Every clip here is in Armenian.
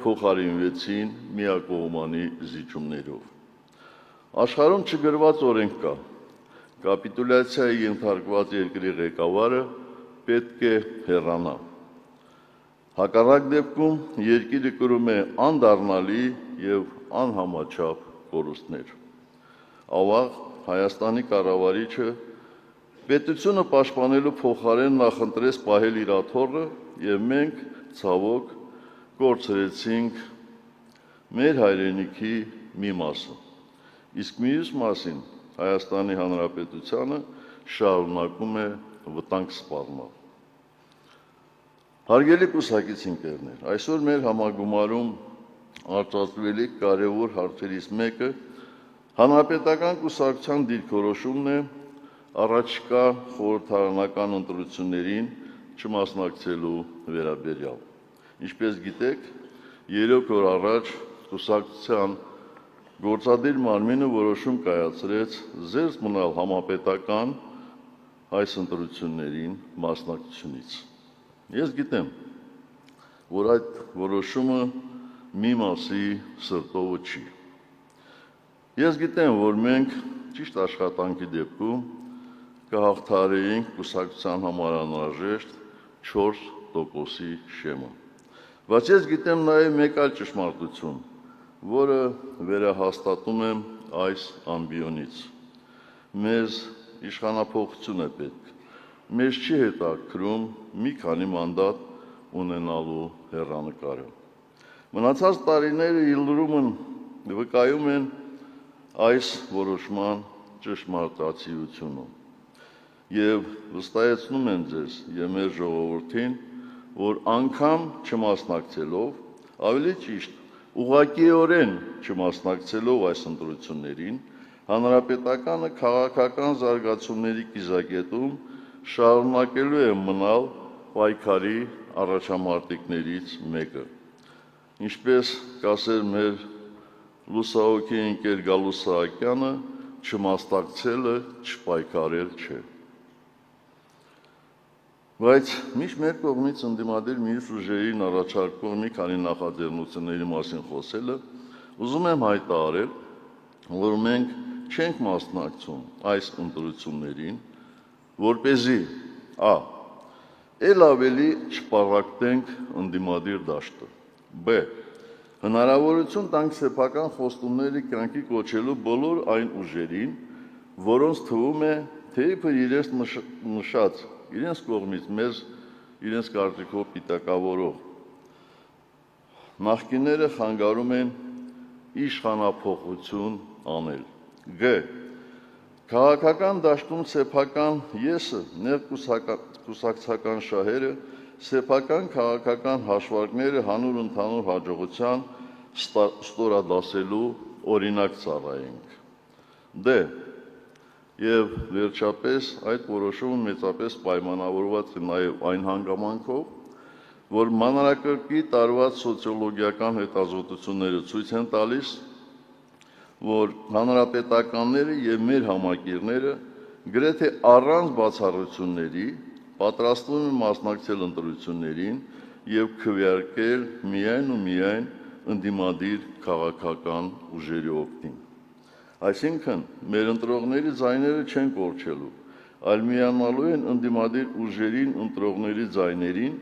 փոխարինվեցին միակողմանի զիջումներով։ Աշխարհում չգրված օրենք կա։ Կապիտուլյացիայի ենթարկված երկրի ղեկավարը պետք է հեռանա։ Հակառակ դեպքում երկիրը կրում է անդառնալի եւ անհամաչափ կորուստներ։ Ավաղ Հայաստանի կառավարիչը պետությունը պաշտպանելու փոխարեն նախընտրեց պահել իր աթոռը եւ մենք ցավոք կորցրեցինք մեր հայրենիքի մի մասը, իսկ մյուս մասին Հայաստանի Հանրապետությանը շարունակում է վտանգ սպառնալ։ Հարգելի կուսակիցներ, այսօր մեր համագումարում արծարծվելիք կարևոր հարցերից մեկը հանրապետական կուսակցության դիրքորոշումն է առաջիկա խորհրդարանական ընտրություններին չմասնակցելու վերաբերյալ։ Ինչպես գիտեք, 3 օր առաջ կուսակցության գործադիր մարմինը որոշում կայացրեց զերծ մնալ համապետական այս ընտրություններին մասնակցությունից։ Ես գիտեմ, որ այդ որոշումը մի մասի սրտովը չի։ Ես գիտեմ, որ մենք ճիշտ աշխատանքի դեպքում կհաղթահարեինք կուսակցության համար անհրաժեշտ 4%-ի շեմը։ Բայց ես գիտեմ նաև մեկ այլ ճշմարտություն, որը վերահաստատում եմ այս ամբիոնից։ Մեզ իշխանափոխություն է պետք։ Մեզ չի հետաքրքրում մի քանի մանդատ ունենալու հեռանկարը։ Մնացած տարիները իլրումն վկայում են այս որոշման ճշմարտացիությունը եւ վստահեցնում են ձեզ եւ մեր ժողովրդին, որ անգամ չմասնակցելով, ավելի ճիշտ ուղղակիորեն չմասնակցելով այս ընտրություններին, հանրապետականը քաղաքական զարգացումների կիզակետում շարունակելու է մնալ պայքարի առաջամարտիկներից մեկը։ Ինչպես կասեր մեր լուսահոգի ընկեր Գալուս Սահակյանը, չմասնակցելը չպայքարել չէ։ Բայց միշտ մեր կողմից ընդդիմադիր մյուս ուժերին առաջարկող մի քանի նախաձեռնությունների մասին խոսելը, ուզում եմ հայտարարել, որ մենք չենք մասնակցում այս ընտրություններին, որպեսզի a. Էլ ավելի չպարակտենք ընդդիմադիր դաշտը, b. Հնարավորություն տանք սեփական խոստումների կյանքի կոչելու բոլոր այն ուժերին, որոնց թվում է, թե իբր իրենց նշած, իրենց կողմից մեզ իրենց կարծիքով պիտակավորող նախկինները խանգարում են իշխանափոխություն անել։ G. Քաղաքական դաշտում սեփական եսը, ներկուսակցական շահերը, սեփական քաղաքական հաշվարկները հանուր ընդհանուր հաջողության ստորադասելու օրինակ ծառայենք։ D. Եվ վերջապես այդ որոշումը մեծապես պայմանավորված է նաև այն հանգամանքով, որ մանրակրկիտ տարված սոցիոլոգիական հետազոտությունները ցույց են տալիս, որ հանրապետականները եւ մեր համակիրները գրեթե առանց բացառությունների պատրաստվում են մասնակցել ընտրություններին եւ քվեարկել միայն ու միայն ընդդիմադիր քաղաքական ուժերի օգտին։ Այսինքն, մեր ընտրողների ձայները չեն կորչելու, այլ միանալու են ընդդիմադիր ուժերին ընտրողների ձայներին,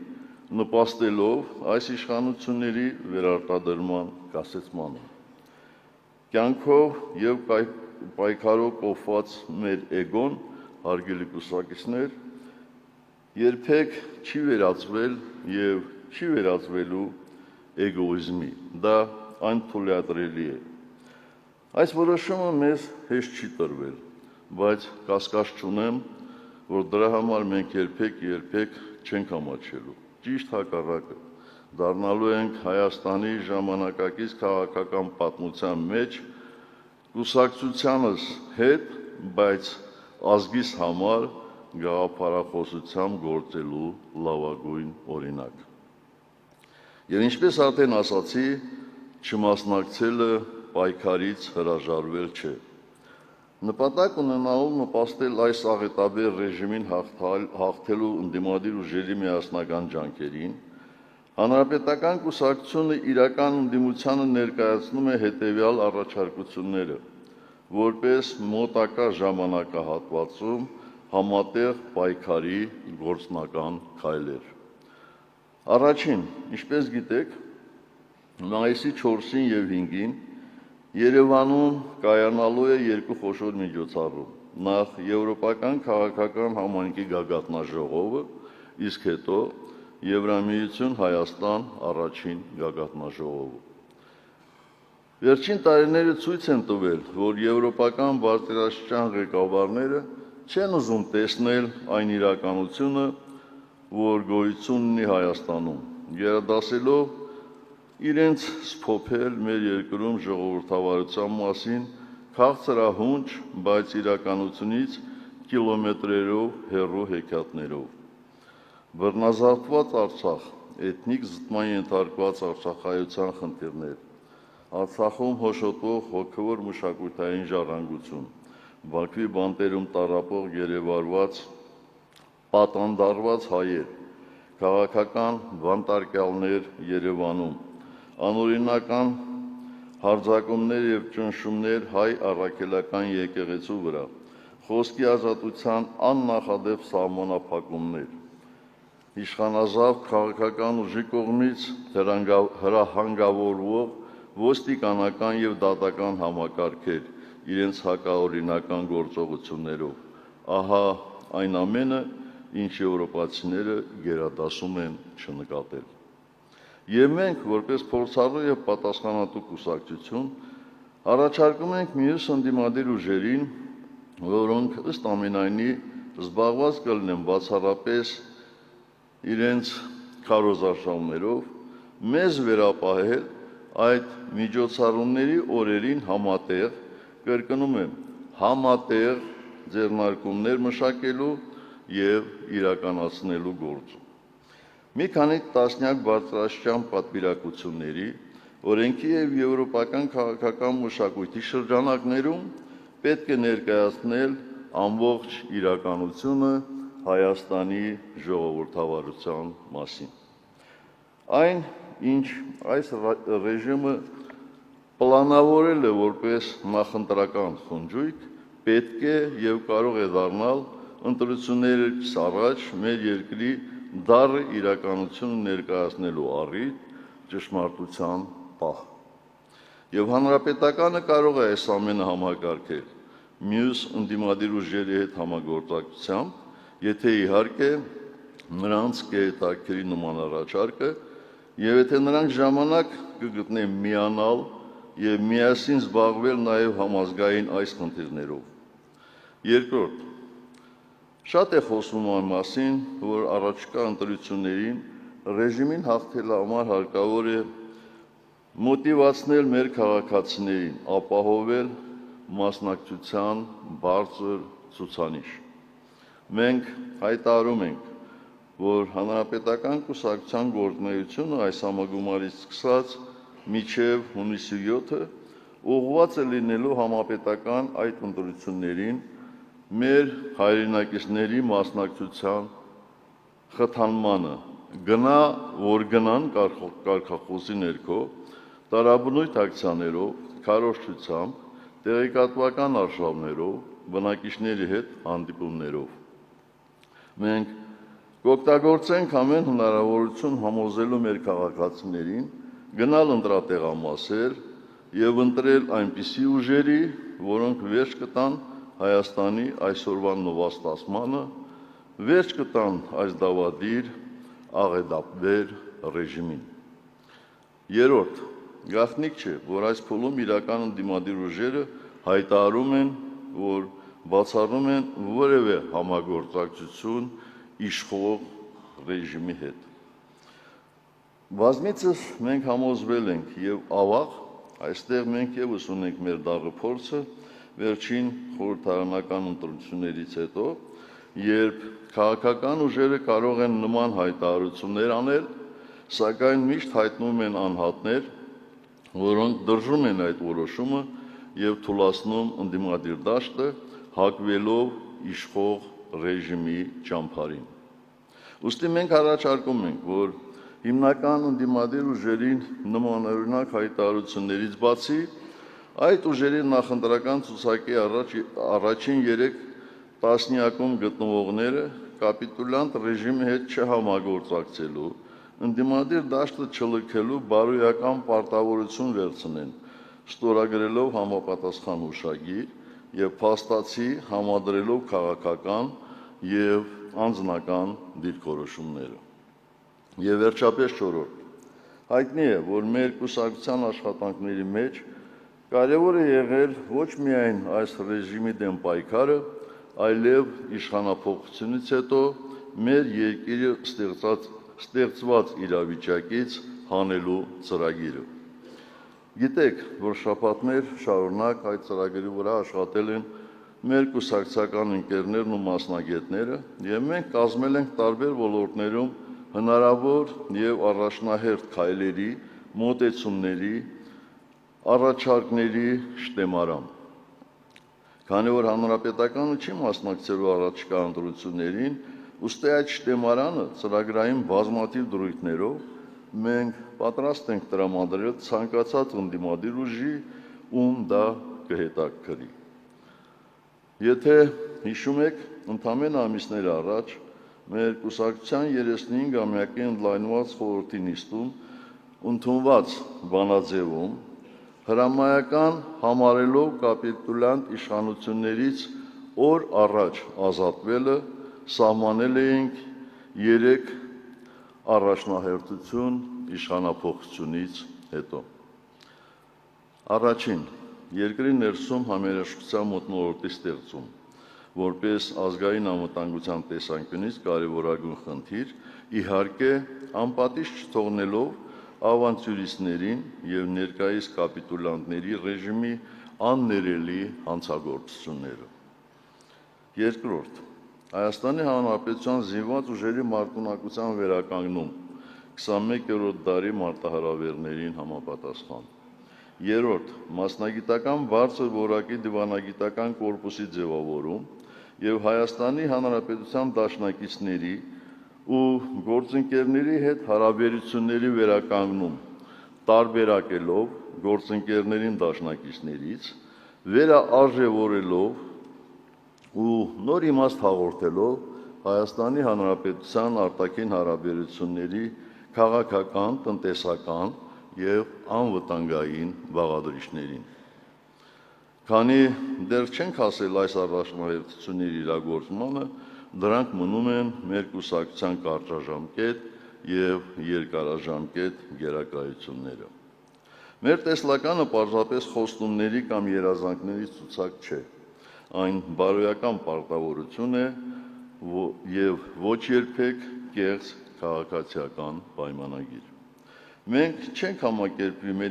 նպաստելով այս իշխանությունների վերարտադրման կասեցմանը։ Կյանքով եւ պայքարով կոփված մեր էգոն, հարգելի կուսակիցներ, երբեք չի վերածվել եւ չի վերածվելու էգոիզմի, դա անթույլատրելի է։ Այս որոշումը մեզ հեշտ չի տրվել, բայց կասկած չունեմ, որ դրա համար մենք երբեք չենք ամաչելու։ Ճիշտ հակառակը, դառնալու ենք Հայաստանի ժամանակակից քաղաքական պատմության մեջ կուսակցությանս հետ, բայց ազգիս համար գաղափարախոսությամբ գործելու լավագույն օրինակ։ Եվ ինչպես արդեն ասացի, չմասնակցելը պայքարից հրաժարվել չէ։ Նպատակ ունենալով նպաստել այս աղետաբեր ռեժիմին հաղթելու ընդդիմադիր ուժերի միասնական ջանքերին, Հանրապետական կուսակցությունը իրական ընդդիմությանը ներկայացնում է հետևյալ առաջարկությունները, որպես մոտակա ժամանակահատվածում համատեղ պայքարի գործնական քայլեր։ Առաջին, ինչպես գիտեք, մայիսի 4-ին և 5-ին Երևանում կայանալու է երկու խոշոր միջոցառում, նախ Եվրոպական քաղաքական համայնքի գագաթնաժողովը, իսկ հետո Եվրամիություն Հայաստան առաջին գագաթնաժողովը։ Վերջին տարիները ցույց են տվել, որ եվրոպական բարձրաստիճան ղեկավարները չեն ուզում տեսնել այն իրականությունը, որ գոյություն ունի Հայաստանում, գերադասելով իրենց սփոփել մեր երկրում ժողովրդավարության մասին քաղցրահունչ, բայց իրականությունից կիլոմետրերով հեռու հեքիաթներով։ Բռնազավթված Արցախ, էթնիկ զտման ենթարկված արցախայության խնդիրներ, Արցախում հոշոտվող հոգևոր մշակութային ժառանգություն, Բաքվի բանտերում տառապող գերեվարված պատանդարված հայեր, քաղաքական բանտարկյալներ Երևանում, անօրինական հարձակումներ և ճնշումներ հայ առաքելական եկեղեցու վրա, խոսքի ազատության աննախադեպ սահմանափակումներ, իշխանազավթ քաղաքական ուժի կողմից հրահանգավորվող ոստիկանական և դատական համակարգեր իրենց հակաօրինական գործողություններով, ահա այն ամենը, ինչ եվրոպացիները գերադասում են չնկատել։ Եվ մենք, որպես փորձառու և պատասխանատու կուսակցություն, առաջարկում ենք մյուս ընդդիմադիր ուժերին, որոնք ըստ ամենայնի զբաղված կլինեն բացառապես իրենց քարոզարշավներով, մեզ վերապահել այդ միջոցառումների օրերին համատեղ, կրկնում եմ, համատեղ ձեռնարկումներ մշակելու և իրականացնելու գործում։ Մի քանի տասնյակ բարձրաստիճան պատվիրակությունների, օրենքի և եվրոպական քաղաքական մշակույթի շրջանակներում պետք է ներկայացնել ամբողջ իրականությունը Հայաստանի ժողովրդավարության մասին։ Այն, ինչ այս ռեժիմը պլանավորել է որպես նախընտրական խնջույք, պետք է և կարող է դառնալ ընտրություններից առաջ մեր երկրի դառը իրականությունը ներկայացնելու առիթ, ճշմարտության պահ։ Եվ Հանրապետականը կարող է այս ամենը համակարգել մյուս ընդդիմադիր ուժերի հետ համագործակցությամբ, եթե իհարկե նրանց կհետաքրքրի նման առաջարկը և եթե նրանք ժամանակ կգտնեն միանալ և միասին զբաղվել նաև համազգային այս խնդիրներով։ Երկրորդ, շատ է խոսվում այն մասին, որ առաջիկա ընտրություններին ռեժիմին հաղթելու համար հարկավոր է մոտիվացնել մեր քաղաքացիներին, ապահովել մասնակցության բարձր ցուցանիշ։ Մենք հայտարարում ենք, որ Հանրապետական կուսակցության գործունեությունը այս համագումարից սկսած մինչև հունիսի 7-ը ուղղված է լինելու համապետական այդ ընտրություններին մեր հայրենակիցների մասնակցության խթանմանը, որ գնան կարգախոսի ներքո, տարաբնույթ ակցիաներով, քարոզչությամբ, տեղեկատվական արշավներով, բնակիչների հետ հանդիպումներով։ Մենք կօգտագործենք ամեն հնարավորություն համոզելու մեր քաղաքացիներին գնալ ընտրատեղամասեր և ընտրել այնպիսի ուժերի, որոնք վերջ կտան Հայաստանի այսօրվա նվաստացմանը, վերջ կտան այս դավադիր, աղետաբեր ռեժիմին։ Երրորդ, գաղտնիք չէ, որ այս փուլում իրական ընդդիմադիր ուժերը հայտարարում են, որ բացառում են որևէ համագործակցություն իշխող ռեժիմի հետ։ Բազմիցս մենք համոզվել ենք և ավաղ, այստեղ մենք ևս ունենք մեր դառը փորձը վերջին խորհրդարանական ընտրություններից հետո, երբ քաղաքական ուժերը կարող են նման հայտարարություններ անել, սակայն միշտ հայտնվում են անհատներ, որոնք դրժում են այդ որոշումը և թուլացնում ընդդիմադիր դաշտը, հակվելով իշխող ռեժիմի ճամբարին։ Ուստի մենք առաջարկում ենք, որ հիմնական ընդդիմադիր ուժերին նմանօրինակ հայտարարություններից բացի, այդ ուժերի նախընտրական ցուցակի առաջին 3 տասնյակում գտնվողները կապիտուլյանտ ռեժիմի հետ չհամագործակցելու, ընդդիմադիր դաշտը չլքելու բարոյական պարտավորություն վերցնեն, ստորագրելով համապատասխան հուշագիր և փաստացի համադրելով քաղաքական և անձնական դիրքորոշումները։ Եվ վերջապես 4. Հայտնի է, որ մեր կուսակցության աշխատանքների մեջ կարևոր է եղել ոչ միայն այս ռեժիմի դեմ պայքարը, այլև իշխանափոխությունից հետո մեր երկիրը ստեղծված իրավիճակից հանելու ծրագիրը։ Գիտեք, որ շաբաթներ շարունակ այդ ծրագրի վրա աշխատել են մեր կուսակցական ընկերներն ու մասնագետները, և մենք կազմել ենք տարբեր ոլորտներում հնարավոր և առաջնահերթ քայլերի, մոտեցումների, առաջարկների շտեմարան։ Քանի որ Հանրապետականը չի մասնակցելու առաջիկա ընտրություններին, ուստի այդ շտեմարանը ծրագրային բազմաթիվ դրույթներով մենք պատրաստ ենք տրամադրել ցանկացած ընդդիմադիր ուժի, ում դա կհետաքրքրի։ Եթե հիշում եք, ընդամենը ամիսներ առաջ մեր կուսակցության 35-ամյակի ընդլայնված խորհրդի նիստում ընդունված բանաձևում հրամայական համարելով կապիտուլյանտ իշխանություններից օր առաջ ազատվելը սահմանել էինք 3 առաջնահերթություն իշխանափոխությունից հետո։ Առաջին, երկրի ներսում համերաշխության մթնոլորտի ստեղծում, որպես ազգային անվտանգության տեսանկյունից կարևորագույն խնդիր, իհարկե անպատիժ չթողնելով ավանտյուրիստներին և ներկայիս կապիտուլյանտների ռեժիմի աններելի հանցագործությունները։ Երկրորդ, Հայաստանի Հանրապետության զինված ուժերի մարտունակության վերականգնում 21-րդ դարի մարտահրավերներին համապատասխան։ Երրորդ, մասնագիտական բարձր որակի դիվանագիտական կորպուսի ձևավորում և Հայաստանի Հանրապետության դաշնակիցների ու գործընկերների հետ հարաբերությունների վերականգնում, տարբերակելով գործընկերներին դաշնակիցներից, վերաարժևորելով ու նոր իմաստ հաղորդելով Հայաստանի Հանրապետության արտաքին հարաբերությունների քաղաքական, տնտեսական և անվտանգային բաղադրիչներին։ Քանի դեռ չենք հասել այս առաջնահերթությունների իրագործմանը, դրանք մնում են մեր կուսակցության կարճաժամկետ և երկարաժամկետ գերակայությունները։ Մեր տեսլականը պարզապես խոստումների կամ երազանքների ցուցակ չէ, այն բարոյական պարտավորություն է և ոչ երբեք կեղծ քաղաքացիական պայմանագիր։ Մենք չենք համակերպվի մեր